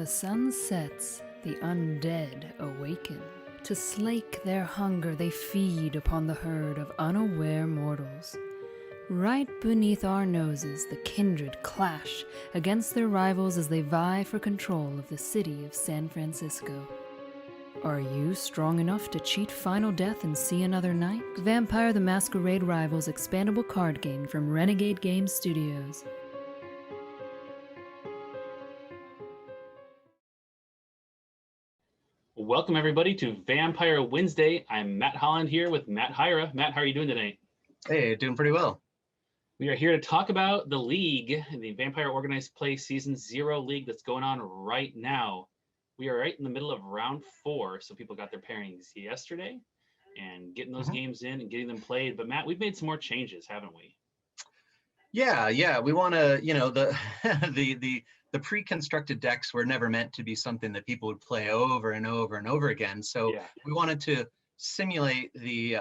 sun sets, the undead awaken. To slake their hunger, they feed upon the herd of unaware mortals. Right beneath our noses, the kindred clash against their rivals as they vie for control of the city of San Francisco. Are you strong enough to cheat final death and see another night? Vampire the Masquerade Rivals expandable card game from Renegade Game Studios. Welcome everybody to Vampire Wednesday. I'm Matt Holland here with Matt Hyra. Matt, how are you doing today? Hey, doing pretty well. We are here to talk about the league, the Vampire Organized Play Season 0 League that's going on right now. We are right in the middle of round 4, so people got their pairings yesterday and getting those games in and getting them played. But Matt, we've made some more changes, haven't we? Yeah. We want to, the pre-constructed decks were never meant to be something that people would play over and over and over again. So we wanted to simulate the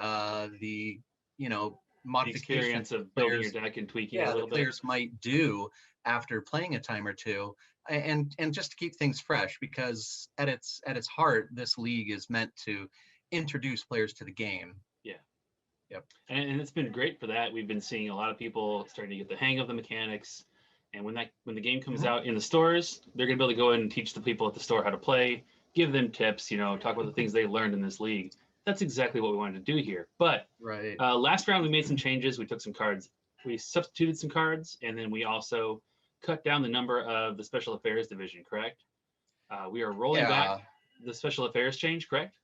modification experience of building your deck and tweaking it a little bit. Players might do after playing a time or two, and just to keep things fresh, because at its heart, this league is meant to introduce players to the game. Yep. And it's been great for that. We've been seeing a lot of people starting to get the hang of the mechanics. And when the game comes out in the stores, they're going to be able to go in and teach the people at the store how to play, give them tips, talk about the things they learned in this league. That's exactly what we wanted to do here. But last round, we made some changes. We took some cards. We substituted some cards, and then we also cut down the number of the Special Affairs Division, correct? We are rolling back the Special Affairs change, correct?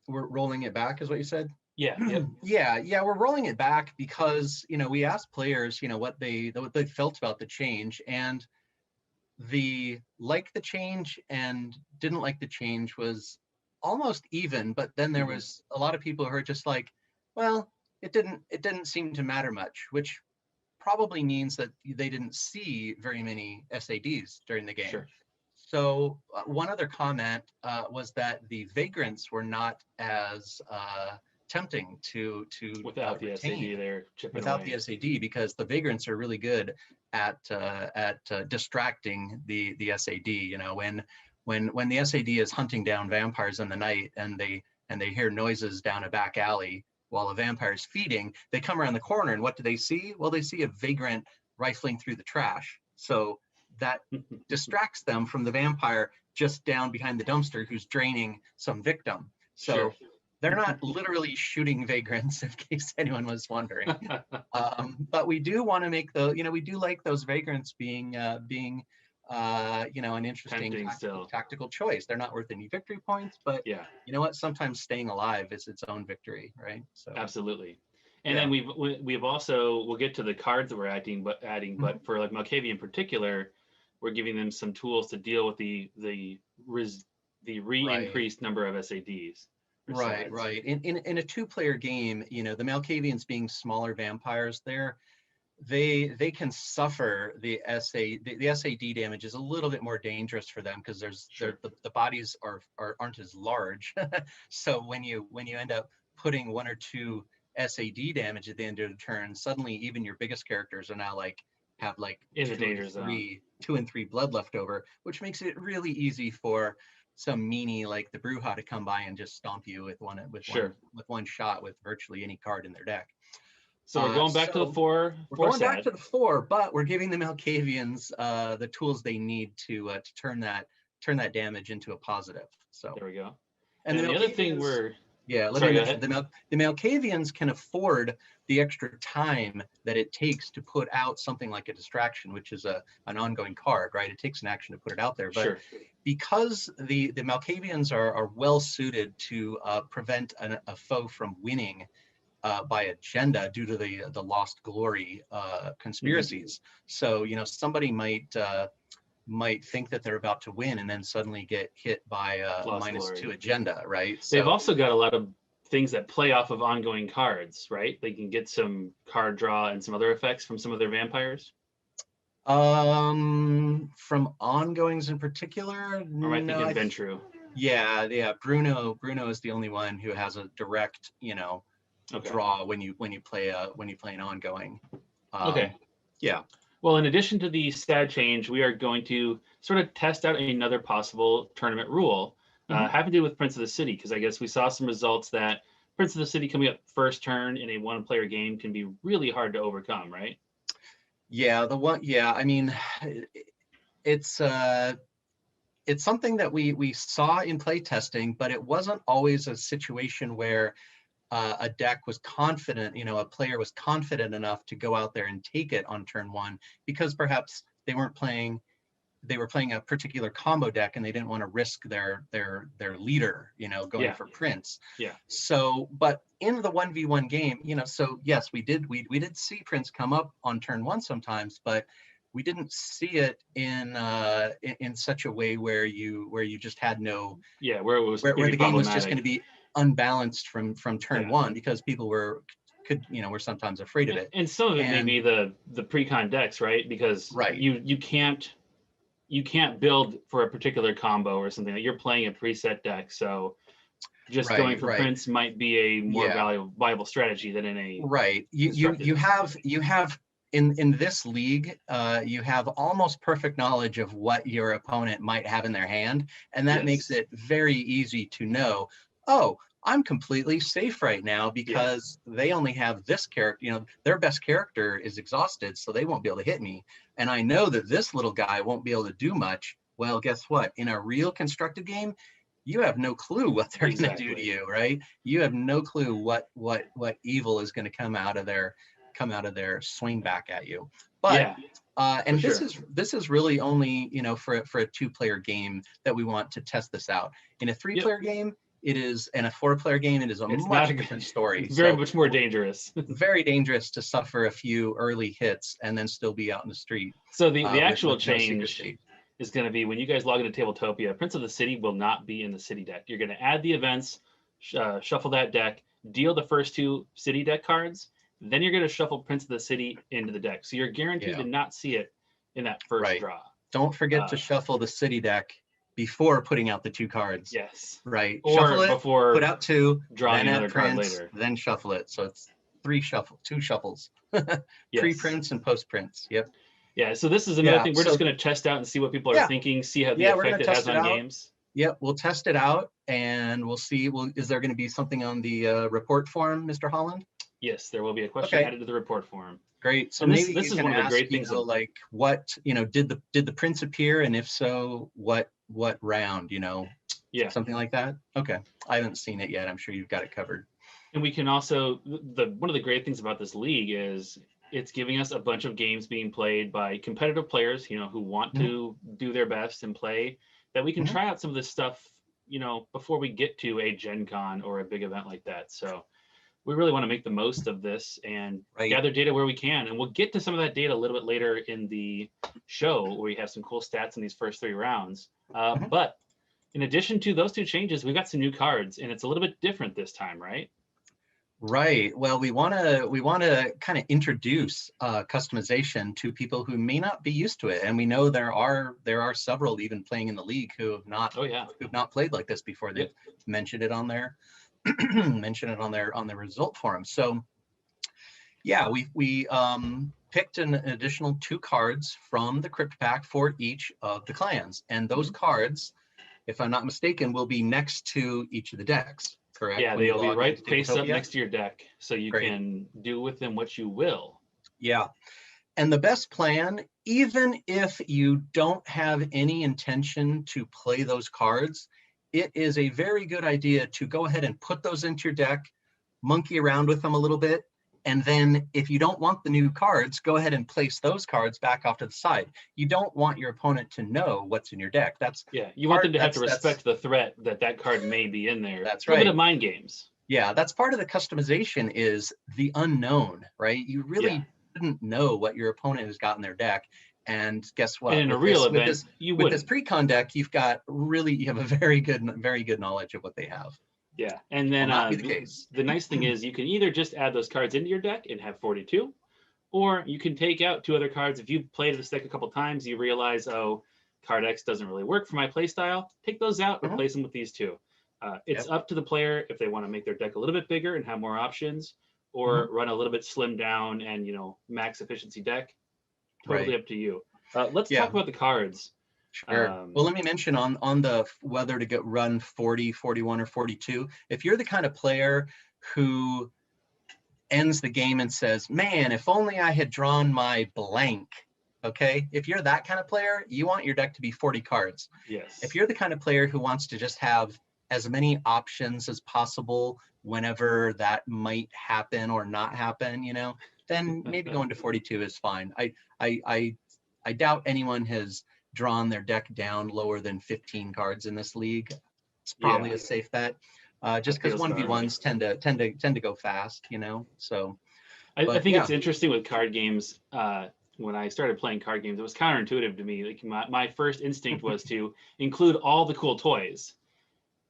We're rolling it back, is what you said? Yeah. Yep. We're rolling it back because we asked players what they felt about the change, and the liked the change and didn't like the change was almost even. But then there was a lot of people who are just like, well, it didn't seem to matter much, which probably means that they didn't see very many SADs during the game. Sure. So one other comment was that the vagrants were not as tempting to without the retain, SAD there chipping without away. the SAD, because the vagrants are really good at distracting the SAD. When the SAD is hunting down vampires in the night and they hear noises down a back alley while a vampire is feeding, they come around the corner and what do they see? Well, they see a vagrant rifling through the trash. So that distracts them from the vampire just down behind the dumpster who's draining some victim. So they're not literally shooting vagrants, in case anyone was wondering. But we do want to make we do like those vagrants being an interesting tactical choice. They're not worth any victory points, but you know what? Sometimes staying alive is its own victory, right? So absolutely. And then we've also, we'll get to the cards that we're adding, but for like Malkavian in particular, we're giving them some tools to deal with the increased number of SADs. Right. In a two-player game, the Malkavians being smaller vampires, they can suffer the SAD damage is a little bit more dangerous for them because the bodies aren't as large. So when you end up putting 1 or 2 SAD damage at the end of the turn, suddenly even your biggest characters are now have in the danger zone. 2 and 3 blood left over, which makes it really easy for some meanie like the Brujah to come by and just stomp you with one shot with virtually any card in their deck. So we're going back to the 4. We're going back to the 4, but we're giving the Malkavians the tools they need to turn that damage into a positive. So there we go. And the other thing let me mention the Malkavians can afford the extra time that it takes to put out something like a distraction, which is an ongoing card, right? It takes an action to put it out there, but because the Malkavians are well suited to prevent a foe from winning by agenda due to the lost glory conspiracies. So somebody might think that they're about to win and then suddenly get hit by a -2 agenda, right? They've also got a lot of things that play off of ongoing cards, right? They can get some card draw and some other effects from some of their vampires. From ongoings in particular, or am I thinking Ventrue? Yeah. Bruno is the only one who has a direct, draw when you play an ongoing. Well, in addition to the stat change, we are going to sort of test out another possible tournament rule having to do with Prince of the City, because I guess we saw some results that Prince of the City coming up first turn in a one-player game can be really hard to overcome, right? Yeah, I mean, it's something that we saw in playtesting, but it wasn't always a situation where a deck was confident, a player was confident enough to go out there and take it on turn one, because perhaps they were playing a particular combo deck and they didn't want to risk their leader, going for Prince. Yeah. So, but in the 1v1 game, so yes, we did see Prince come up on turn one sometimes, but we didn't see it in such a way where you just had no, where it was where the game was just going to be unbalanced from turn one, because people were sometimes afraid of it. And some of it may be the pre-con decks, right? Because you can't build for a particular combo or something. Like you're playing a preset deck, so just going for Prince might be a more viable strategy than in a you have in this league, you have almost perfect knowledge of what your opponent might have in their hand, and that makes it very easy to know, oh, I'm completely safe right now because they only have this character, their best character is exhausted, so they won't be able to hit me. And I know that this little guy won't be able to do much. Well, guess what? In a real constructed game, you have no clue what they're going to do to you, right? You have no clue what evil is going to come out of their swing back at you. But and this is really only, for a 2-player game that we want to test this out. In a 3-player game, it is, and a 4-player game, it is a much different story. It's very much more dangerous. Very dangerous to suffer a few early hits and then still be out in the street. So the actual change is going to be when you guys log into Tabletopia, Prince of the City will not be in the city deck. You're going to add the events, shuffle that deck, deal the first 2 city deck cards, then you're going to shuffle Prince of the City into the deck. So you're guaranteed to not see it in that first draw. Don't forget to shuffle the city deck before putting out the 2 cards. Yes. Right. Or shuffle it, before put out 2, drawing then another add card Prince, later. then shuffle it. So it's 2 shuffles. Pre-Prince and post-Prince. Yep. Yeah, so this is another thing. We're just going to test out and see what people are thinking, see how the effect it has on games. Yep, we'll test it out and we'll see. Is there going to be something on the report form, Mr. Holland? Yes, there will be a question added to the report form. Great. So and maybe this is one of the great things. Like what, did the Prince appear, and if so, what round? Something like that. Okay, I haven't seen it yet. I'm sure you've got it covered. And we can also one of the great things about this league is it's giving us a bunch of games being played by competitive players, who want to do their best and play, that we can try out some of this stuff, before we get to a Gen Con or a big event like that. So we really want to make the most of this and gather data where we can. And we'll get to some of that data a little bit later in the show, where we have some cool stats in these first 3 rounds. But in addition to those 2 changes, we've got some new cards, and it's a little bit different this time, right? Right. Well, we want to kind of introduce customization to people who may not be used to it, and we know there are several even playing in the league who have not played like this before. They've mentioned it on their on their result form. So yeah, we picked an additional 2 cards from the crypt pack for each of the clans, and those cards, if I'm not mistaken, will be next to each of the decks. Correct? Yeah, they'll be right face up next to your deck, so you can do with them what you will. Yeah. And the best plan, even if you don't have any intention to play those cards, it is a very good idea to go ahead and put those into your deck, monkey around with them a little bit, and then if you don't want the new cards, go ahead and place those cards back off to the side. You don't want your opponent to know what's in your deck. You want them to have to respect the threat that card may be in there. That's right. A little bit of mind games. Yeah, that's part of the customization, is the unknown, right? You really didn't know what your opponent has got in their deck. And guess what? And in a real event, with this pre-con deck, you have a very good knowledge of what they have. Yeah, and then the nice thing is you can either just add those cards into your deck and have 42, or you can take out 2 other cards. If you've played this deck a couple times, you realize, oh, card X doesn't really work for my play style. Take those out, replace them with these 2. It's up to the player if they want to make their deck a little bit bigger and have more options, or run a little bit slimmed down and max efficiency deck. totally Right. up to you. Let's Yeah. talk about the cards. Sure. Well, let me mention on the whether to get run 40, 41, or 42. If you're the kind of player who ends the game and says, man, if only I had drawn my blank. Okay. If you're that kind of player, you want your deck to be 40 cards. Yes. If you're the kind of player who wants to just have as many options as possible whenever that might happen or not happen, then maybe going to 42 is fine. I doubt anyone has drawn their deck down lower than 15 cards in this league. It's probably Yeah. a safe bet. Just That because feels about 1v1s tend to go fast, So I but think yeah. it's interesting with card games. When I started playing card games, it was counterintuitive to me. Like my first instinct was to include all the cool toys.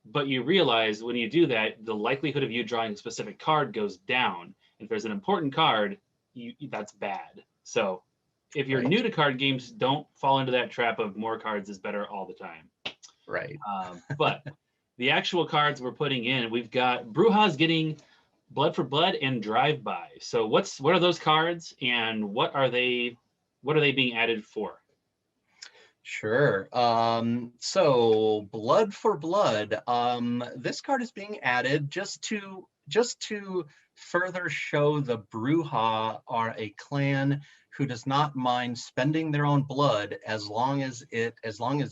But you realize when you do that, the likelihood of you drawing a specific card goes down. If there's an important card, that's bad. So if you're Right. new to card games, don't fall into that trap of more cards is better all the time. Right. But the actual cards we're putting in, we've got Brujah's getting Blood for Blood and Drive By. So what are those cards, and what are they being added for? Sure. So Blood for Blood. This card is being added just to further show the Brujah are a clan who does not mind spending their own blood as long as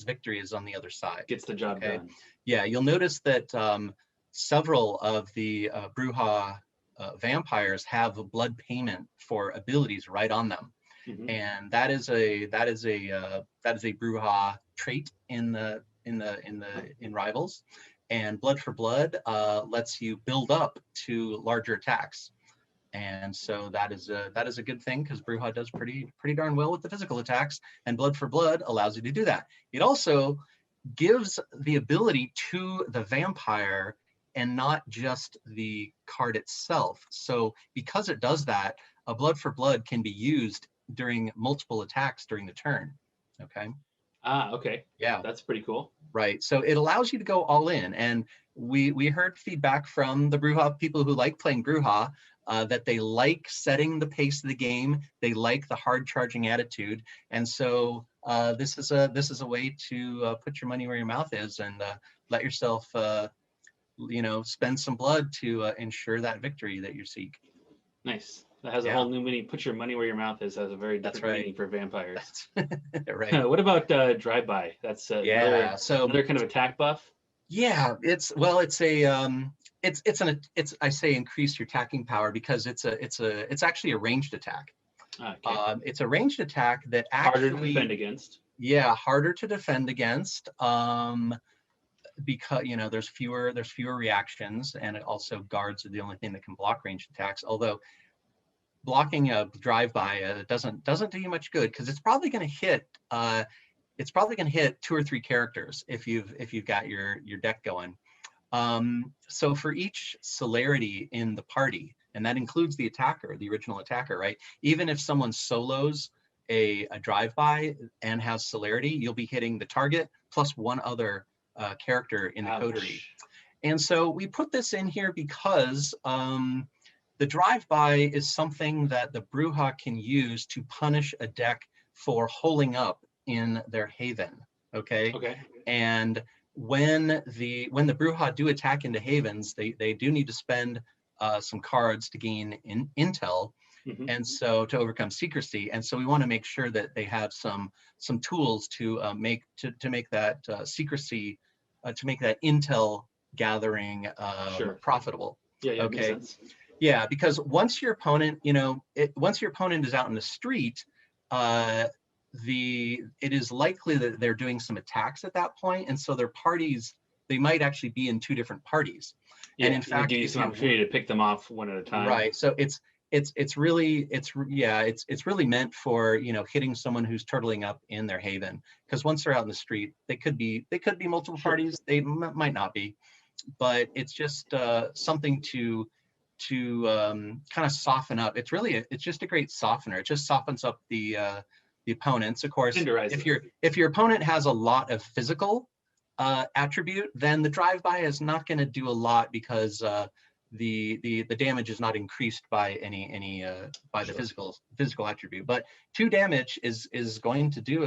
victory is on the other side. Gets the job done. Yeah, you'll notice that several of the Brujah vampires have a blood payment for abilities right on them. Mm-hmm. And that is a Brujah trait in Rivals, and Blood for Blood lets you build up to larger attacks, and so that is a good thing because Brujah does pretty darn well with the physical attacks, and Blood for Blood allows you to do that. It also gives the ability to the vampire and not just the card itself. So because it does that, a Blood for Blood can be used during multiple attacks during the turn. Okay. Okay. Yeah. That's pretty cool. Right. So it allows you to go all in. And we heard feedback from the Brujah people who like playing Brujah that they like setting the pace of the game. They like the hard charging attitude. And so this is a way to put your money where your mouth is and let yourself spend some blood to ensure that victory that you seek. Nice. That has a whole new meaning. Put your money where your mouth is has a very different meaning for vampires. Right. What about Drive-By? That's another kind of attack buff. Yeah, it's I say increase your attacking power because it's actually a ranged attack. Okay. It's a ranged attack that actually harder to defend against. Yeah, harder to defend against. Because there's fewer reactions, and it also guards are the only thing that can block ranged attacks. Although blocking a drive-by doesn't do you much good because it's probably going to hit 2 or 3 characters if you've got your deck going. So for each celerity in the party, and that includes the attacker, the original attacker, right? Even if someone solos a drive-by and has celerity, you'll be hitting the target plus one other character in the coterie. And so we put this in here because the drive-by is something that the Brujah can use to punish a deck for holding up in their haven. Okay. And when the Brujah do attack into havens, they do need to spend some cards to gain intel, and so to overcome secrecy. And so we want to make sure that they have some tools to make that secrecy, to make that intel gathering profitable. Yeah. Okay. Makes sense. Yeah, because once your opponent is out in the street, it is likely that they're doing some attacks at that point, and so their parties, they might actually be in 2 different parties. Yeah, and in fact, give you some opportunity to pick them off one at a time. Right. So it's really meant for hitting someone who's turtling up in their haven, because once they're out in the street, they could be multiple parties. They might not be, but it's just something to kind of soften up. It's just a great softener. It just softens up the opponents. Of course, if your opponent has a lot of physical attribute, then the drive-by is not going to do a lot because the damage is not increased by any by the physical attribute. But 2 damage is going to do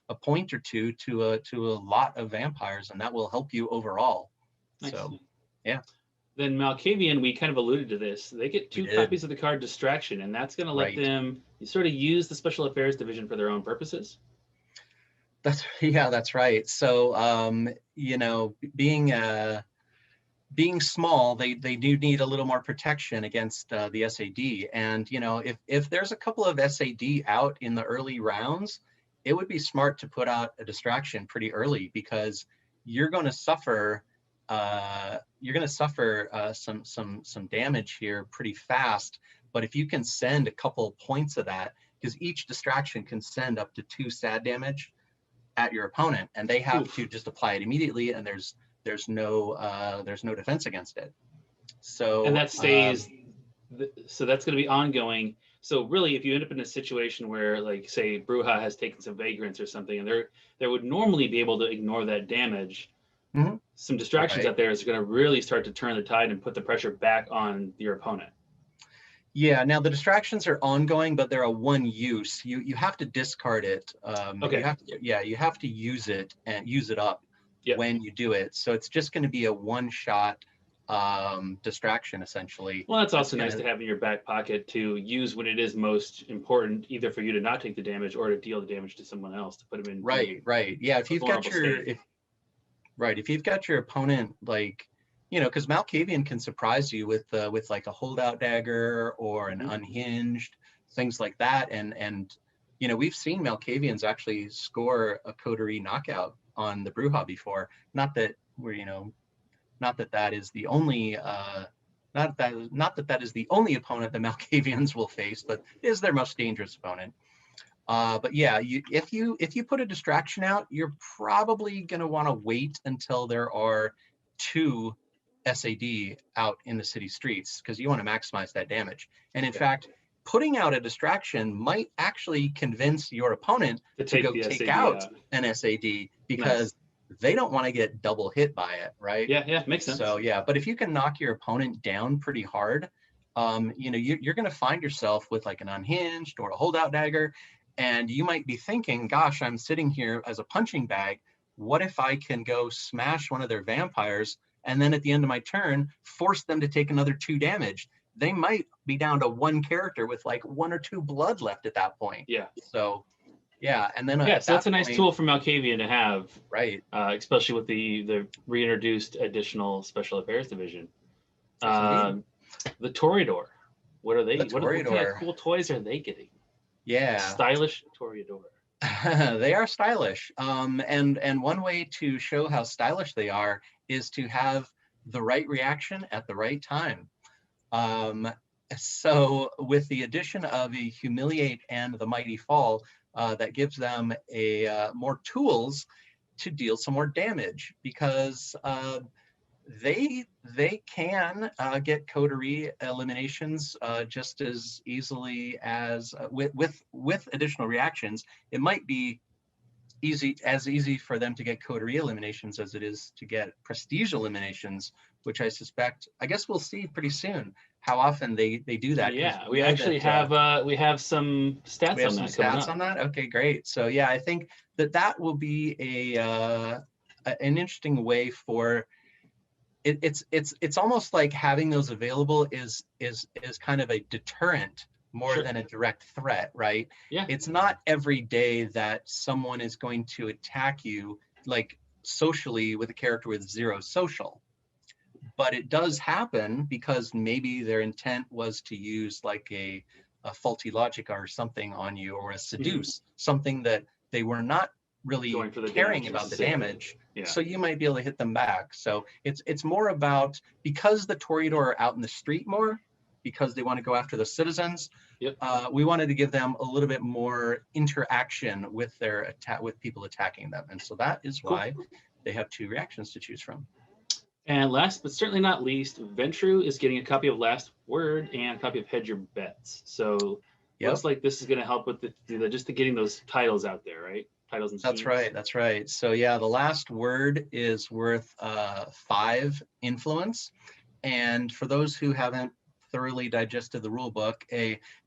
a point or two to a lot of vampires, and that will help you overall. Nice. So yeah. Then Malkavian, we kind of alluded to this. They get 2 copies of the card Distraction, and that's going to let them sort of use the Special Affairs Division for their own purposes. That's right. So being small, they do need a little more protection against the SAD. And if there's a couple of SAD out in the early rounds, it would be smart to put out a Distraction pretty early, because you're going to suffer some damage here pretty fast. But if you can send a couple points of that, because each Distraction can send up to 2 sad damage at your opponent, and they have to just apply it immediately, and there's no defense against it. So and that stays. So that's going to be ongoing. So really, if you end up in a situation where, like, say, Brujah has taken some vagrants or something, and they would normally be able to ignore that damage, some distractions out there is going to really start to turn the tide and put the pressure back on your opponent. Yeah, now the distractions are ongoing, but they're a one use. You have to discard it. You have to use it and use it up when you do it. So it's just going to be a one-shot distraction, essentially. Well, that's also nice to have in your back pocket to use when it is most important, either for you to not take the damage or to deal the damage to someone else, to put them in. Right. Yeah, if you've got your opponent, like, because Malkavian can surprise you with like a holdout dagger or an unhinged, things like that, and we've seen Malkavians actually score a coterie knockout on the Brujah before. Not that that is the only not that is the only opponent the Malkavians will face, but it is their most dangerous opponent. But yeah, if you put a distraction out, you're probably going to want to wait until there are 2 SAD out in the city streets, because you want to maximize that damage. And in fact, putting out a distraction might actually convince your opponent to go take out an SAD, because they don't want to get double hit by it, right? Yeah, makes sense. So yeah, but if you can knock your opponent down pretty hard, you're going to find yourself with like an unhinged or a holdout dagger, and you might be thinking, gosh, I'm sitting here as a punching bag. What if I can go smash one of their vampires, and then at the end of my turn, force them to take another 2 damage? They might be down to 1 character with like 1 or 2 blood left at that point. Yeah. So, yeah, and then so that's a nice tool for Malkavian to have, right? Especially with the reintroduced additional Special Affairs Division. The Toreador. What are they? What kind of cool toys are they getting? Yeah. Stylish Toreador. They are stylish. And one way to show how stylish they are is to have the right reaction at the right time. So with the addition of a Humiliate and the Mighty Fall, that gives them more tools to deal some more damage, because they can get coterie eliminations just as easily as with additional reactions. It might be easy for them to get coterie eliminations as it is to get prestige eliminations, which I guess we'll see pretty soon how often they do that. Yeah, we actually have some stats we have some stats on that. Okay, great. So yeah, I think that will be an interesting way for it's almost like having those available is kind of a deterrent more than a direct threat, right? Yeah. It's not every day that someone is going to attack you like socially with a character with 0 social. But it does happen because maybe their intent was to use like a faulty logic or something on you, or a seduce, something that they were not really caring about the damage. Yeah. So you might be able to hit them back. So it's more about, because the Toreador are out in the street more, because they want to go after the citizens. Yep. We wanted to give them a little bit more interaction with their with people attacking them, and so that is why they have 2 reactions to choose from. And last but certainly not least, Ventrue is getting a copy of Last Word and a copy of Hedge Your Bets. So looks like this is going to help with just getting those titles out there, right? Titles and schemes. That's right. So yeah, the Last Word is worth 5 influence. And for those who haven't thoroughly digested the rule book,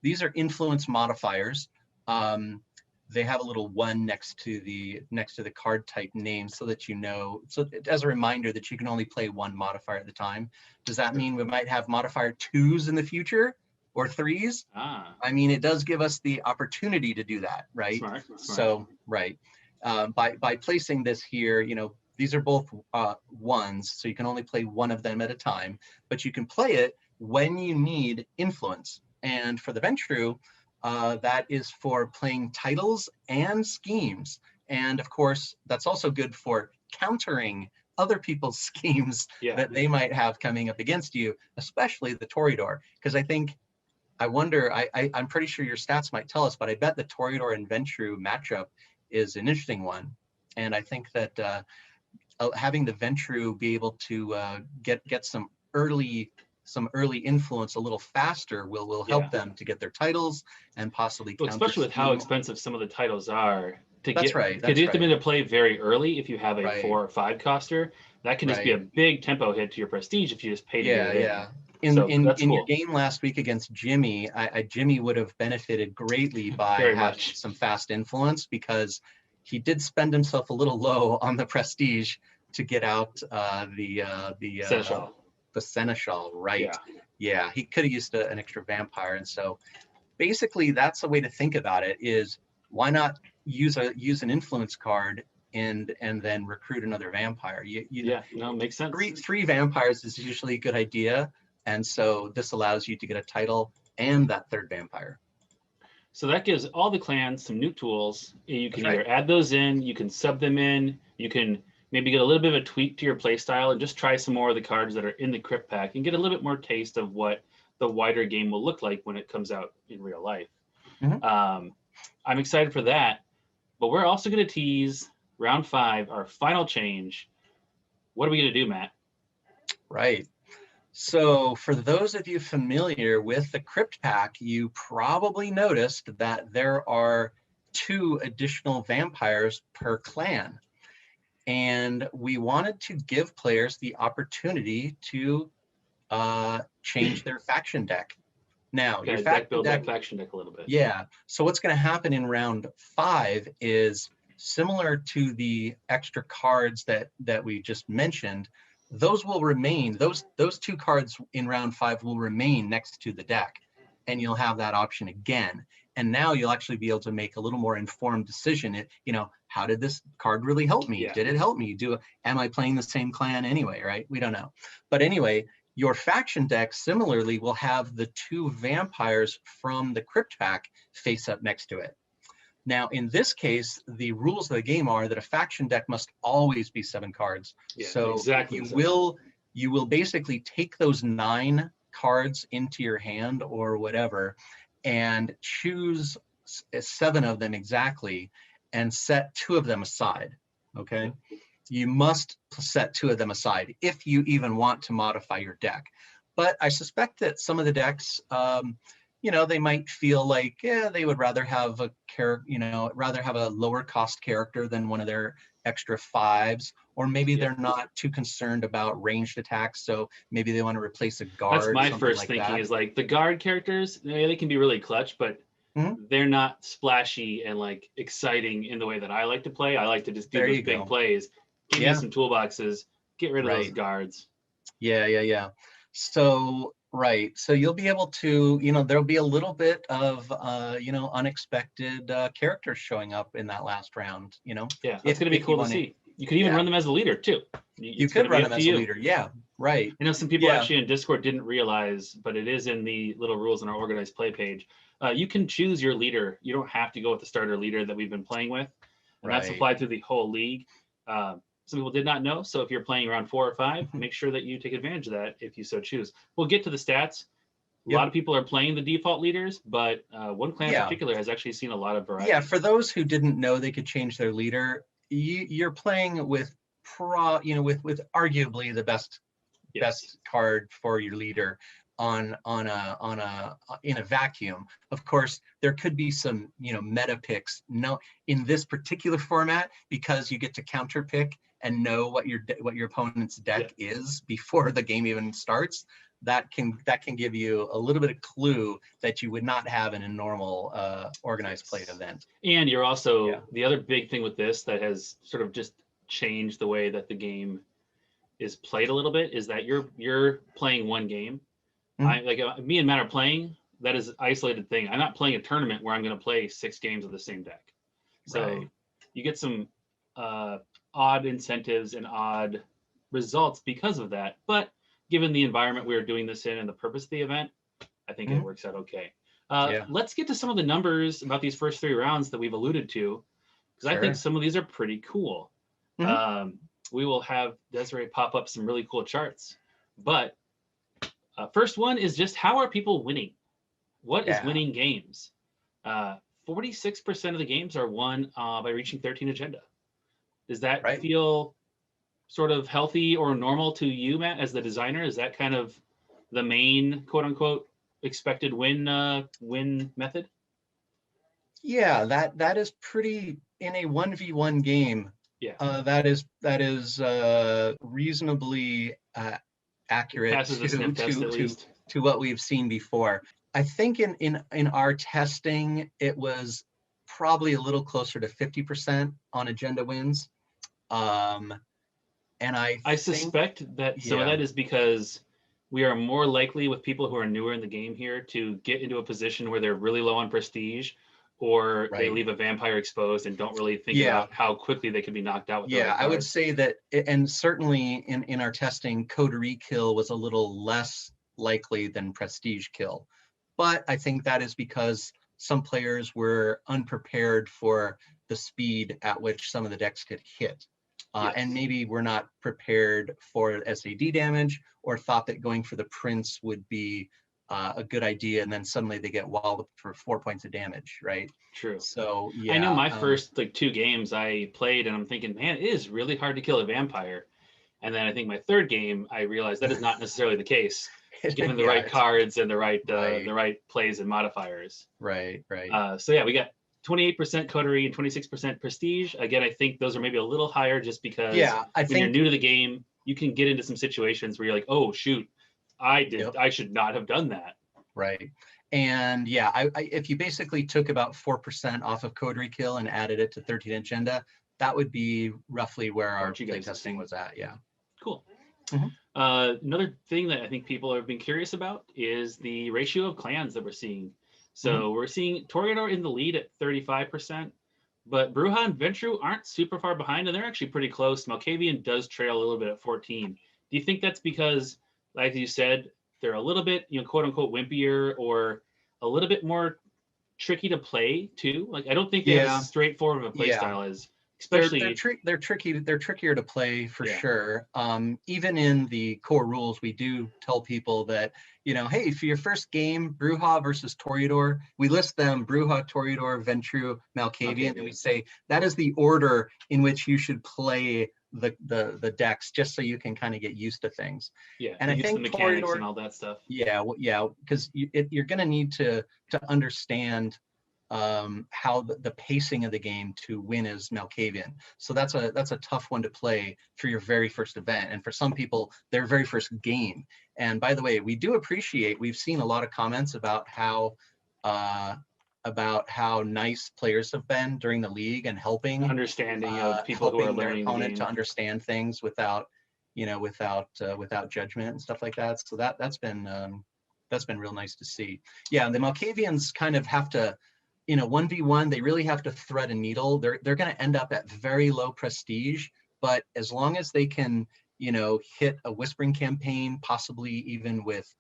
these are influence modifiers. They have a little 1 next to the card type name, so that you know, so as a reminder that you can only play 1 modifier at a time. Does that mean we might have modifier 2s in the future, or 3s? I mean, it does give us the opportunity to do that, right? Smart. So, right. By placing this here, you know, these are both 1s, so you can only play 1 of them at a time, but you can play it when you need influence. And for the Ventrue, that is for playing titles and schemes. And of course, that's also good for countering other people's schemes that they might have coming up against you, especially the Toreador. Because I wonder, I'm pretty sure your stats might tell us, but I bet the Toreador and Ventrue matchup is an interesting one. And I think that having the Ventrue be able to get some early influence a little faster will help them to get their titles and possibly well, especially with how expensive some of the titles are to get them into play very early. If you have a 4 or 5 coster, that can just be a big tempo hit to your prestige if you just pay to get it in your game last week against Jimmy, Jimmy would have benefited greatly by having some fast influence, because he did spend himself a little low on the prestige to get out the Seneschal, right? Yeah, he could have used an extra vampire. And so basically that's a way to think about it, is why not use an influence card and then recruit another vampire? Makes sense. Three vampires is usually a good idea. And so this allows you to get a title and that 3rd vampire. So that gives all the clans some new tools. You can either add those in, you can sub them in, you can maybe get a little bit of a tweak to your play style and just try some more of the cards that are in the crypt pack and get a little bit more taste of what the wider game will look like when it comes out in real life. I'm excited for that, but we're also going to tease round 5, our final change. What are we going to do, Matt? Right. So for those of you familiar with the crypt pack, you probably noticed that there are 2 additional vampires per clan. And we wanted to give players the opportunity to change their faction deck. Now, your build that faction deck a little bit. Yeah. So what's going to happen in round 5 is similar to the extra cards that we just mentioned. Those will remain. Those 2 cards in round 5 will remain next to the deck, and you'll have that option again. And now you'll actually be able to make a little more informed decision. How did this card really help me? Did it help me? Am I playing the same clan anyway, right? We don't know. But anyway, your faction deck similarly will have the 2 vampires from the crypt pack face up next to it. Now, in this case, the rules of the game are that a faction deck must always be 7 cards. So you will basically take those 9 cards into your hand or whatever, and choose 7 of them exactly, and set 2 of them aside. Okay, you must set 2 of them aside if you even want to modify your deck. But I suspect that some of the decks, they might feel like, they would rather have a lower cost character than one of their extra 5s, or maybe they're not too concerned about ranged attacks, so maybe they want to replace a guard. That's my first thinking, is like the guard characters, they can be really clutch, but they're not splashy and like exciting in the way that I like to play. I like to just do those big plays. Give me some toolboxes, get rid of those guards. Yeah. So so you'll be able to, there'll be a little bit of unexpected characters showing up in that last round. That's going to be cool to see. You could even run them as a leader too. You could run them as a leader. Yeah, right. Some people actually in Discord didn't realize, but it is in the little rules in our organized play page. You can choose your leader. You don't have to go with the starter leader that we've been playing with. And that's applied through the whole league. Some people did not know. So if you're playing around 4 or 5, make sure that you take advantage of that if you so choose. We'll get to the stats. A lot of people are playing the default leaders, but one clan in particular has actually seen a lot of variety. Yeah, for those who didn't know they could change their leader, you're playing with arguably the best card for your leader in a vacuum. Of course, there could be some meta picks. No, in this particular format, because you get to counter pick and know what your opponent's deck is before the game even starts, that can give you a little bit of clue that you would not have in a normal organized play event. And you're also the other big thing with this that has sort of just changed the way that the game is played a little bit is that you're playing one game. Me and Matt are playing. That is an isolated thing. I'm not playing a tournament where I'm going to play 6 games of the same deck. So you get some odd incentives and odd results because of that. But given the environment we were doing this in and the purpose of the event, I think it works out okay. Let's get to some of the numbers about these first 3 rounds that we've alluded to, because I think some of these are pretty cool. We will have Desiree pop up some really cool charts. But first one is just how are people winning? What is winning games? 46% of the games are won by reaching 13 agenda. Does that feel sort of healthy or normal to you, Matt, as the designer? Is that kind of the main quote unquote expected win method? Yeah, that is pretty in a 1v1 game. Yeah, that is reasonably accurate to what we've seen before. I think in our testing, it was probably a little closer to 50% on agenda wins. And I suspect that some of that is because we are more likely with people who are newer in the game here to get into a position where they're really low on prestige, or they leave a vampire exposed and don't really think about how quickly they could be knocked out with I would say that, and certainly in our testing, coterie kill was a little less likely than prestige kill. But I think that is because some players were unprepared for the speed at which some of the decks could hit. And maybe we're not prepared for SAD damage, or thought that going for the Prince would be a good idea, and then suddenly they get walled for 4 points of damage, right? True. So I know my first 2 games I played, and I'm thinking, man, it is really hard to kill a vampire. And then I think my 3rd game, I realized that is not necessarily the case, given the right cards and the right plays and modifiers. Right. So we got 28% coterie and 26% prestige. Again, I think those are maybe a little higher just because when you're new to the game, you can get into some situations where you're like, oh shoot, I should not have done that. Right. And I if you basically took about 4% off of coterie kill and added it to 13 agenda, that would be roughly where our play testing was at. Yeah. Cool. Another thing that I think people have been curious about is the ratio of clans that we're seeing. So we're seeing Toreador in the lead at 35%, but Brujah and Ventrue aren't super far behind, and they're actually pretty close. Malkavian does trail a little bit at 14. Do you think that's because, like you said, they're a little bit, quote unquote, wimpier, or a little bit more tricky to play too? Like, I don't think they have as straightforward of a play style as, especially they're tricky. They're trickier to play for sure. Even in the core rules, we do tell people that, hey, for your first game, Brujah versus Toreador, we list them: Brujah, Toreador, Ventrue, Malkavian, and we say that is the order in which you should play the decks, just so you can kind of get used to things. And I think the mechanics Toreador, and all that stuff. Because you're going to need to understand how the pacing of the game to win is Malkavian. So that's a tough one to play for your very first event, and for some people, their very first game. And by the way, we do appreciate, we've seen a lot of comments about how nice players have been during the league and helping understanding of people who are learning their opponent to understand things without judgment and stuff like that. So that's been real nice to see. And the Malkavians kind of have to, 1v1, they really have to thread a needle. They're going to end up at very low prestige, but as long as they can, hit a Whispering campaign, possibly even with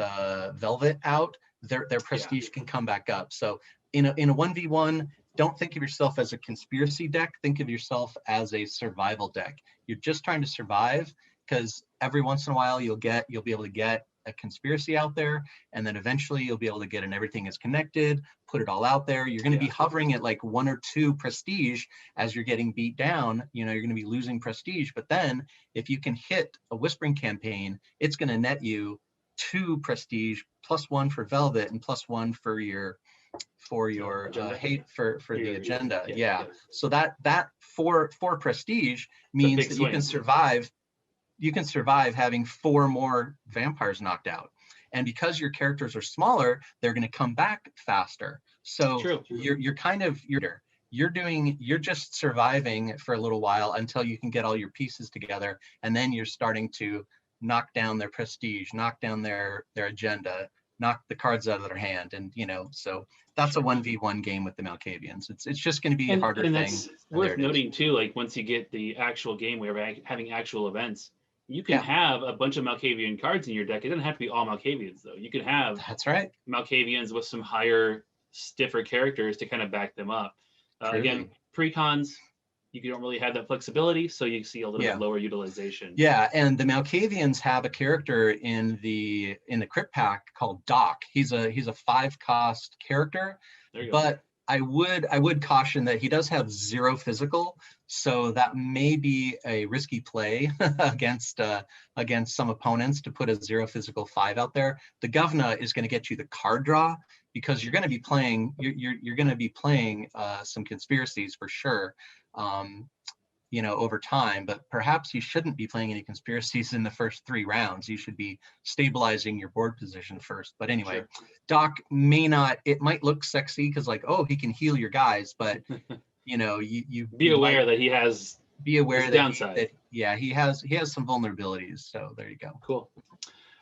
Velvet out, their prestige can come back up. So in a 1v1, don't think of yourself as a conspiracy deck. Think of yourself as a survival deck. You're just trying to survive, because every once in a while you'll be able to get a conspiracy out there, and then eventually you'll be able to get an everything is connected, put it all out there. You're going to be hovering at like 1 or 2 prestige as you're getting beat down. You're going to be losing prestige, but then if you can hit a Whispering campaign, it's going to net you 2 prestige, +1 for Velvet and +1 for your your Agenda? hate for the Your- agenda. yeah, Yeah. yeah. So that for prestige It's a means big that you can swing. survive. You can survive having 4 more vampires knocked out. And because your characters are smaller, they're going to come back faster. So True. you're kind of you're just surviving for a little while until you can get all your pieces together, and then you're starting to knock down their prestige, knock down their agenda, knock the cards out of their hand, and so that's a 1v1 game with the Malkavians. It's just going to be a harder And thing. that's And there worth it is. noting too. Like once you get the actual game where we're having actual events, you can Yeah. have a bunch of Malkavian cards in your deck. It doesn't have to be all Malkavians though. You can have That's right. Malkavians with some higher, stiffer characters to kind of back them up. Again, precons, you don't really have that flexibility, so you see a little bit lower utilization. Yeah, and the Malkavians have a character in the crypt pack called Doc. He's a 5-cost character, There you go. but I would caution that he does have 0 physical, so that may be a risky play against some opponents to put a 0 physical 5 out there. The Govna is going to get you the card draw because you're going to be playing you're going to be playing some conspiracies for sure. Over time, but perhaps you shouldn't be playing any conspiracies in the first 3 rounds. You should be stabilizing your board position first. But anyway, Sure. Doc it might look sexy because like, oh, he can heal your guys, but you Be aware that he has be aware his that, downside. he has some vulnerabilities. So there you go. Cool.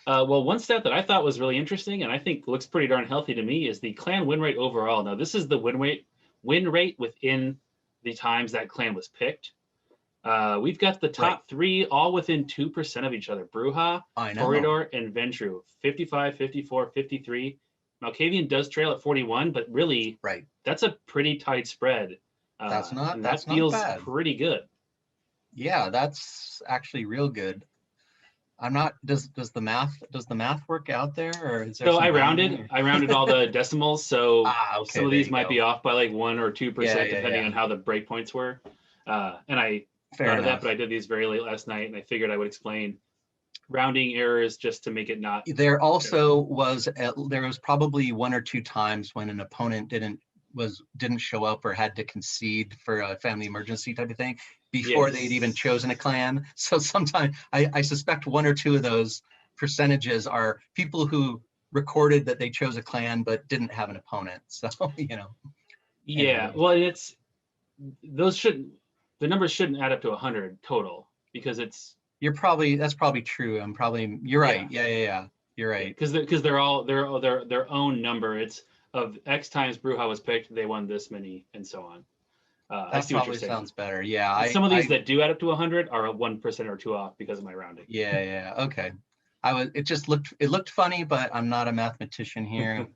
Well, one stat that I thought was really interesting and I think looks pretty darn healthy to me is the clan win rate overall. Now, this is the win rate within the times that clan was picked. We've got the top 3 all within 2% of each other. Brujah, Toreador, and Ventrue. 55, 54, 53. Malkavian does trail at 41, but really, that's a pretty tight spread. That feels bad. Pretty good. Yeah, that's actually real good. I'm not. Does the math work out there, or is there? So I rounded all the decimals. So some of these might be off by like 1 or 2% depending on how the breakpoints were. And I thought of that, but I did these very late last night, and I figured I would explain rounding errors just to make it not. There also was probably 1 or 2 times when an opponent didn't show up or had to concede for a family emergency type of thing before they'd even chosen a clan. So sometimes I suspect 1 or 2 of those percentages are people who recorded that they chose a clan but didn't have an opponent. So Yeah, well, the numbers shouldn't add up to 100 total because it's. That's probably true. You're right. Yeah. You're right. Because they're all their own number. It's of X times Brujah was picked, they won this many, and so on. That probably sounds better. Yeah. Some of these that do add up to 100 are 1% or 2 off because of my rounding. Yeah. Okay. It looked funny, but I'm not a mathematician here.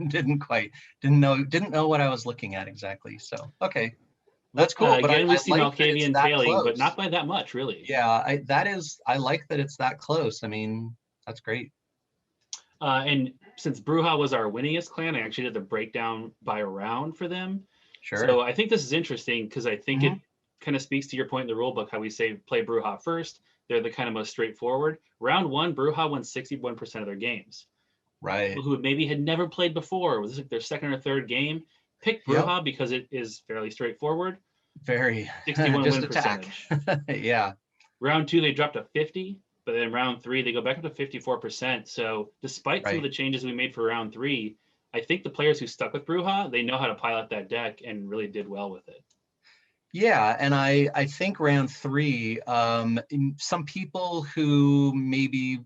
didn't know what I was looking at exactly. So okay. That's cool. But again, we see Malkavian failing, but not by that much, really. Yeah, I like that it's that close. I mean, that's great. And since Brujah was our winningest clan, I actually did the breakdown by round for them. Sure. So I think this is interesting because I think it kind of speaks to your point in the rule book, how we say play Brujah first. They're the kind of most straightforward. Round 1, Brujah won 61% of their games. Right. People who maybe had never played before, was this like their second or third game, pick Brujah because it is fairly straightforward. Very. 61 just win attack. percentage. Yeah. Round 2, they dropped to 50, but then round 3, they go back up to 54%. So despite some of the changes we made for round 3, I think the players who stuck with Brujah, they know how to pilot that deck and really did well with it. Yeah, and I think round 3, some people who maybe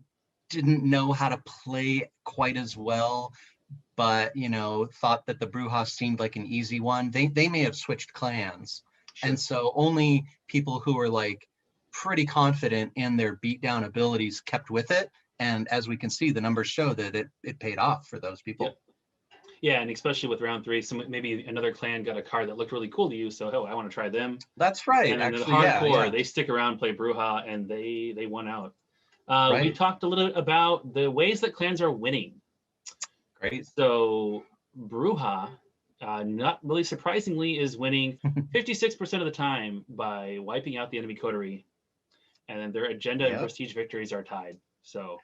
didn't know how to play quite as well, but thought that the Brujah seemed like an easy one, they may have switched clans. Sure. And so only people who were like pretty confident in their beatdown abilities kept with it. And as we can see, the numbers show that it paid off for those people. Yep. Yeah, and especially with round 3, maybe another clan got a card that looked really cool to you, so I want to try them. That's right. And then the hardcore, they stick around, play Brujah, and they won out. We talked a little bit about the ways that clans are winning. Great. So Brujah, not really surprisingly, is winning 56% of the time by wiping out the enemy coterie, and then their agenda and prestige victories are tied. So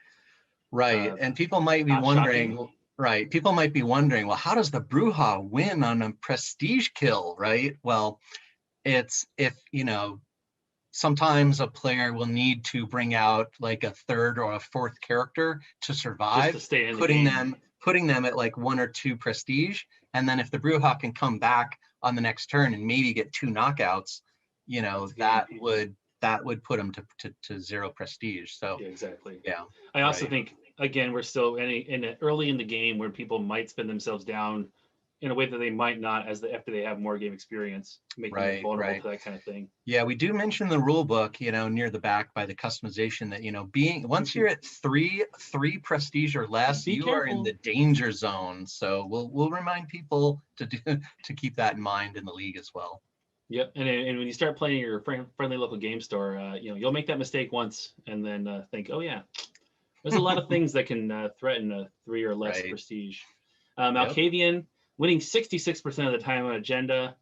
and people might be wondering. Right. People might be wondering, well, how does the Brujah win on a prestige kill, right? Well, it's if, sometimes a player will need to bring out like a third or a fourth character to Just to survive, stay in the putting game. them at like 1 or 2 prestige. And then if the Brujah can come back on the next turn and maybe get 2 knockouts, that would put them to 0 prestige. So Yeah, exactly. yeah. I also right. think, again, we're still early in the game where people might spin themselves down in a way that they might not after they have more game experience, making them vulnerable to that kind of thing. Yeah, we do mention the rule book, near the back by the customization that, being once you're at three prestige or less, Be you careful. are in the danger zone. So we'll remind people to keep that in mind in the league as well. Yep, and when you start playing your friendly local game store, you'll make that mistake once and then think, oh yeah, there's a lot of things that can threaten a 3 or less prestige. Malkavian winning 66% of the time on agenda,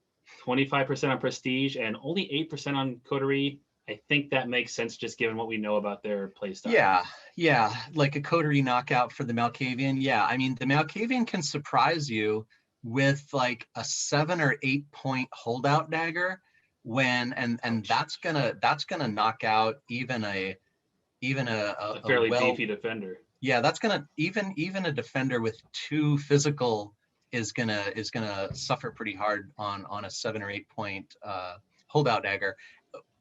25% on prestige, and only 8% on coterie. I think that makes sense just given what we know about their playstyle. Yeah, like a coterie knockout for the Malkavian. Yeah, I mean the Malkavian can surprise you with like a 7 or 8 point holdout dagger and that's gonna knock out even a fairly beefy defender. Yeah, that's gonna even a defender with 2 physical is gonna suffer pretty hard on a 7 or 8 point holdout dagger,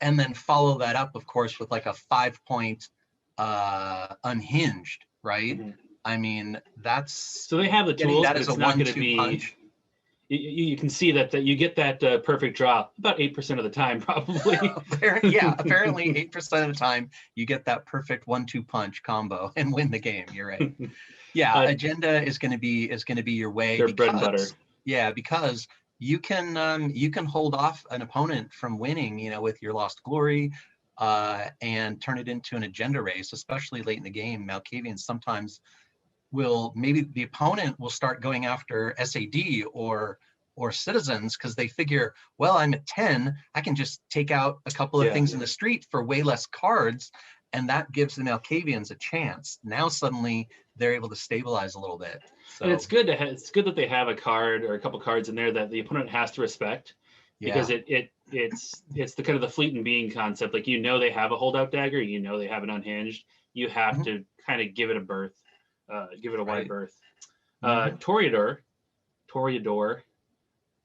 and then follow that up, of course, with like a 5 point unhinged, right? Mm-hmm. I mean, that's so they have the tools, that but as it's a not going to 1-2 be. punch. You can see that you get that perfect draw about 8% of the time, probably. Apparently 8% of the time you get that perfect 1-2 punch combo and win the game. You're right. Yeah, agenda is going to be your way. Their bread and butter. Yeah, because you can hold off an opponent from winning, with your Lost Glory, and turn it into an agenda race, especially late in the game. Malkavians sometimes maybe the opponent will start going after SAD or citizens because they figure, well, I'm at 10, I can just take out a couple of things in the street for way less cards, and that gives the Malkavians a chance. Now suddenly they're able to stabilize a little bit. So, and it's good that they have a card or a couple cards in there that the opponent has to respect, because it's the kind of the fleet and being concept. Like, they have a holdout dagger, they have an unhinged. You have to kind of give it a berth. Give it a wide berth. Toreador,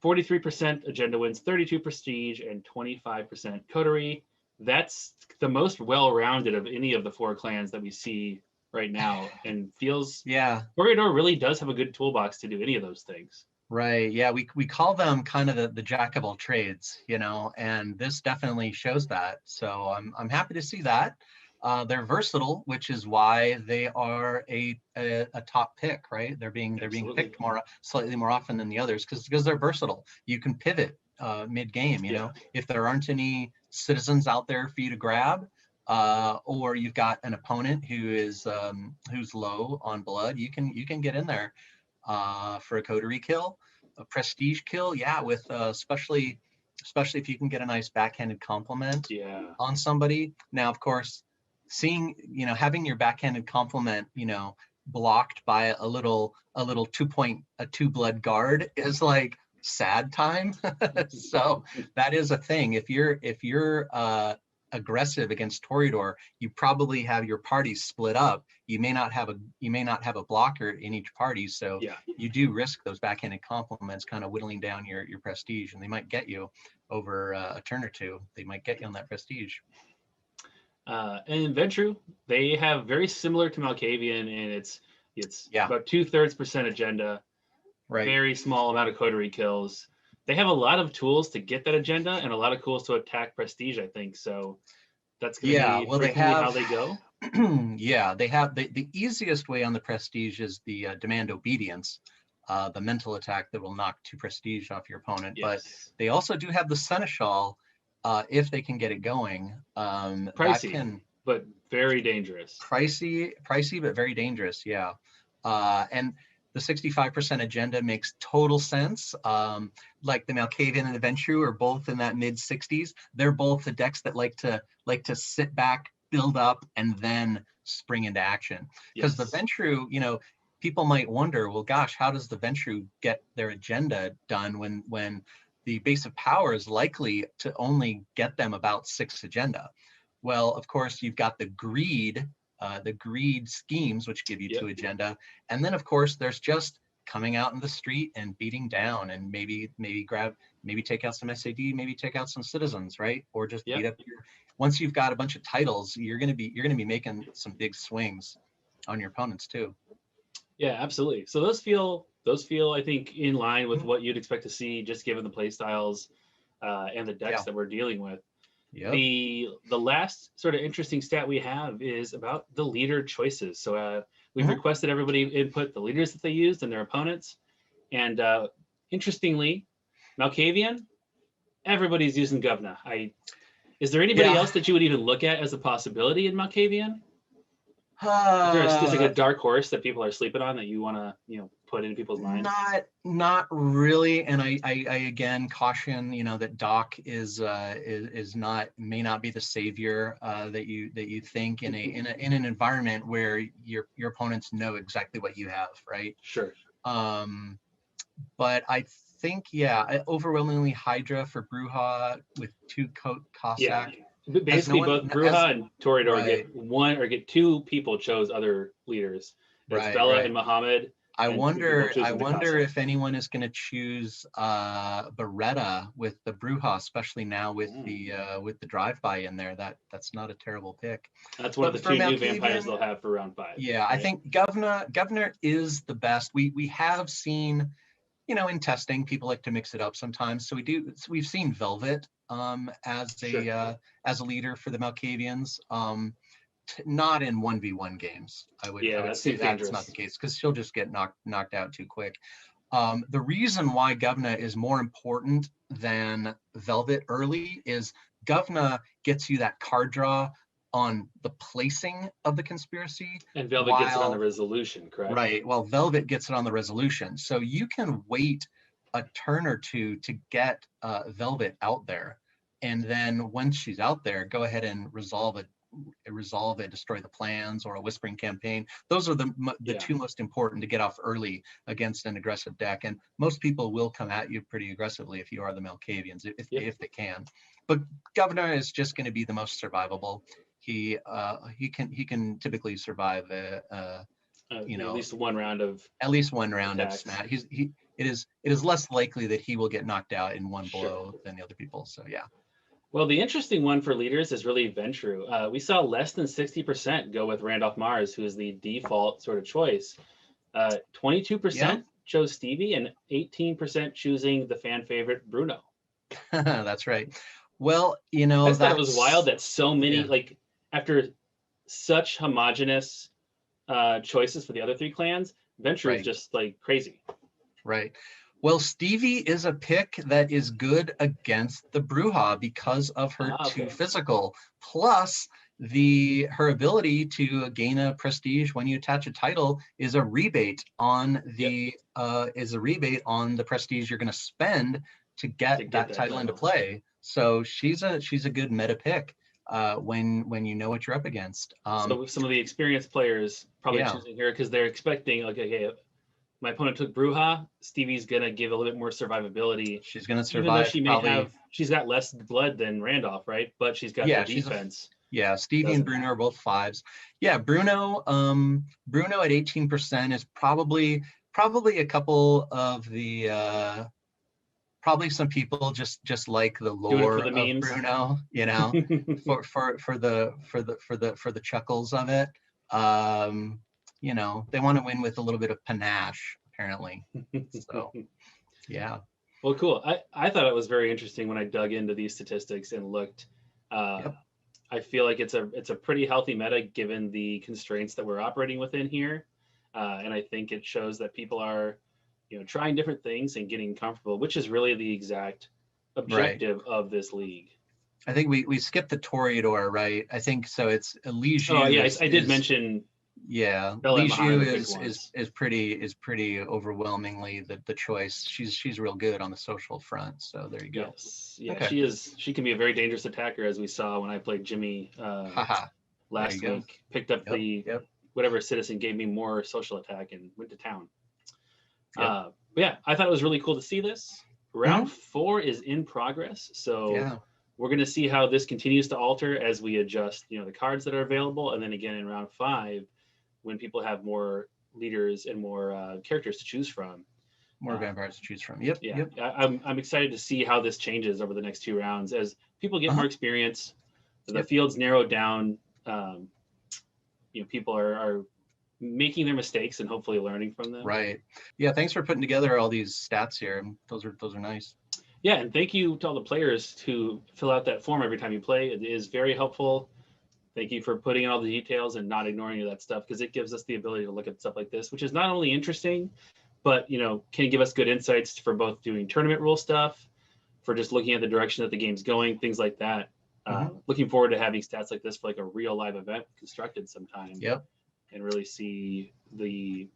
43% agenda wins, 32 prestige, and 25% coterie. That's the most well-rounded of any of the 4 clans that we see right now, and feels Toreador really does have a good toolbox to do any of those things. Right. Yeah, we call them kind of the jack of all trades, and this definitely shows that. So I'm happy to see that. They're versatile, which is why they are a top pick, right? They're being picked slightly more often than the others because they're versatile. You can pivot mid game. If there aren't any citizens out there for you to grab, or you've got an opponent who's low on blood, you can get in there for a coterie kill, a prestige kill. Yeah, with especially if you can get a nice backhanded compliment on somebody. Now, of course, having your backhanded compliment, blocked by a little 2 blood guard is like sad time. So that is a thing. If you're aggressive against Toreador, you probably have your parties split up. You may not have a blocker in each party, so you do risk those backhanded compliments kind of whittling down your prestige, and they might get you over a turn or two. They might get you on that prestige. And Ventrue, they have very similar to Malkavian, and it's about 2/3% agenda, very small amount of coterie kills. They have a lot of tools to get that agenda and a lot of tools to attack prestige, I think. So that's going to be frequently how they go. Yeah, they have the easiest way on the prestige is the demand obedience, the mental attack that will knock 2 prestige off your opponent. But they also do have the seneschal, if they can get it going. Pricey, but very dangerous. Pricey, but very dangerous. Yeah, and the 65% agenda makes total sense. Like the Malkavian and the Ventrue are both in that mid 60s. They're both the decks that like to sit back, build up, and then spring into action. Because the Ventrue, people might wonder, well, gosh, how does the Ventrue get their agenda done when the base of power is likely to only get them about 6 agenda? Well, of course, you've got the greed schemes, which give you 2 agenda. And then, of course, there's just coming out in the street and beating down and maybe take out some SAD, maybe take out some citizens, right? Or just beat up once you've got a bunch of titles, you're gonna be making some big swings on your opponents too. Yeah, absolutely. So those feel I think in line with what you'd expect to see, just given the play styles and the decks that we're dealing with. The last sort of interesting stat we have is about the leader choices. So we've requested everybody input the leaders that they used and their opponents. And interestingly, Malkavian, everybody's using Govna. Is there anybody else that you would even look at as a possibility in Malkavian? Is there like a dark horse that people are sleeping on that you want to, put in people's minds? Not really. And I again caution, that Doc may not be the savior that you think in an environment where your opponents know exactly what you have, right? Sure. But I think overwhelmingly Hydra for Brujah with 2 Cossack. Yeah. Basically, both Brujah and Toreador get 2 people chose other leaders. It's Bella and Muhammad. I wonder if anyone is going to choose Beretta with the Brujah, especially now with the drive-by in there. That's not a terrible pick. That's one of the 2 new vampires they'll have for round 5. Yeah, right? I think Governor is the best. We have seen, in testing, people like to mix it up sometimes. So we've seen Velvet as a leader for the Malkavians. Not in 1v1 games. I would say that's not the case because she'll just get knocked out too quick. The reason why Govna is more important than Velvet early is Govna gets you that card draw on the placing of the conspiracy. And Velvet gets it on the resolution, correct? Right. Well, Velvet gets it on the resolution. So you can wait a turn or 2 to get Velvet out there. And then once she's out there, go ahead and resolve it, destroy the plans, or a whispering campaign. Those are the 2 most important to get off early against an aggressive deck. And most people will come at you pretty aggressively if you are the Malkavians, if they can. But Governor is just going to be the most survivable. He can typically survive at least one round of smash. It is less likely that he will get knocked out in one blow than the other people. So yeah. Well, the interesting one for leaders is really Ventrue. We saw less than 60% go with Randolph Mars, who is the default sort of choice. 22% chose Stevie and 18% choosing the fan favorite Bruno. That's right. Well, I thought it was wild that so many, after such homogenous choices for the other 3 clans, Ventrue is just crazy. Right. Well, Stevie is a pick that is good against the Brujah because of her 2 physical, plus her ability to gain a prestige when you attach a title is a rebate on the prestige you're going to spend to get that title into play. So she's a good meta pick when you know what you're up against. So some of the experienced players probably choosing her because they're expecting my opponent took Brujah. Stevie's gonna give a little bit more survivability. She's gonna survive. Even though she's got less blood than Randolph, right? But she's got the defense. Stevie and Bruno are both 5s. Yeah, Bruno at 18% is probably a couple of the probably some people just like the lore of Bruno, for the chuckles of it. They want to win with a little bit of panache, apparently. So, yeah. Well, cool. I thought it was very interesting when I dug into these statistics and looked. I feel like it's a pretty healthy meta given the constraints that we're operating within here, and I think it shows that people are, trying different things and getting comfortable, which is really the exact objective of this league. I think we skipped the Toreador, right? I think so. It's Elijah. Oh yeah, I did mention. Yeah, Elijah is pretty overwhelmingly the choice. She's real good on the social front. So there you go. Yes, yeah, okay. She can be a very dangerous attacker, as we saw when I played Jimmy last week. Picked up the whatever citizen gave me more social attack and went to town. Yeah. But yeah, I thought it was really cool to see this. Round 4 is in progress, so Yeah. we're going to see how this continues to alter as we adjust, the cards that are available, and then again in round 5, when people have more leaders and more characters to choose from. More vampires to choose from. Yep. Yeah, Yep. I'm excited to see how this changes over the next 2 rounds as people get more experience. The Yep. field's narrowed down. People are making their mistakes and hopefully learning from them. Right. Yeah. Thanks for putting together all these stats here. Those are nice. Yeah, and thank you to all the players who fill out that form every time you play. It is very helpful. Thank you for putting in all the details and not ignoring any of that stuff, because it gives us the ability to look at stuff like this, which is not only interesting, but can give us good insights for both doing tournament rule stuff, for just looking at the direction that the game's going, things like that. Looking forward to having stats like this for like a real live event constructed sometime. Yep. And really see the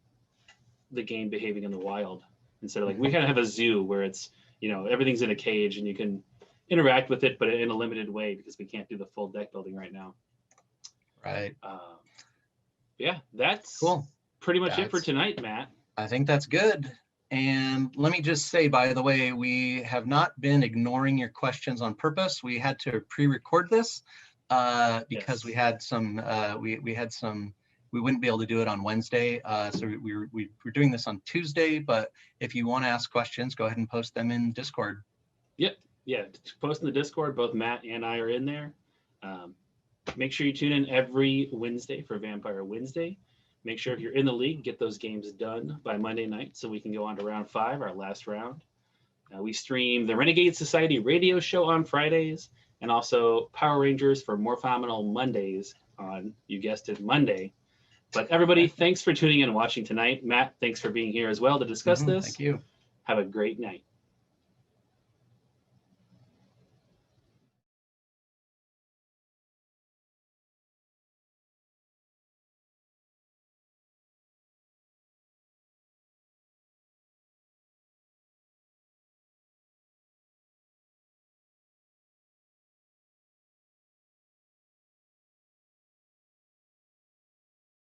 game behaving in the wild, instead of like we kind of have a zoo where it's everything's in a cage and you can interact with it, but in a limited way because we can't do the full deck building right now. Right. Yeah, that's cool. Pretty much it for tonight, Matt. I think that's good. And let me just say, by the way, we have not been ignoring your questions on purpose. We had to pre-record this because we had some we wouldn't be able to do it on Wednesday. So we're doing this on Tuesday, but if you want to ask questions, go ahead and post them in Discord. Yep. Yeah. Post in the Discord. Both Matt and I are in there. Make sure you tune in every Wednesday for Vampire Wednesday. Make sure if you're in the league, get those games done by Monday night so we can go on to round 5, our last round. We stream the Renegade Society radio show on Fridays, and also Power Rangers for More Phenomenal Mondays on, you guessed it, Monday. But everybody, thanks for tuning in and watching tonight. Matt, thanks for being here as well to discuss this. Thank you. Have a great night.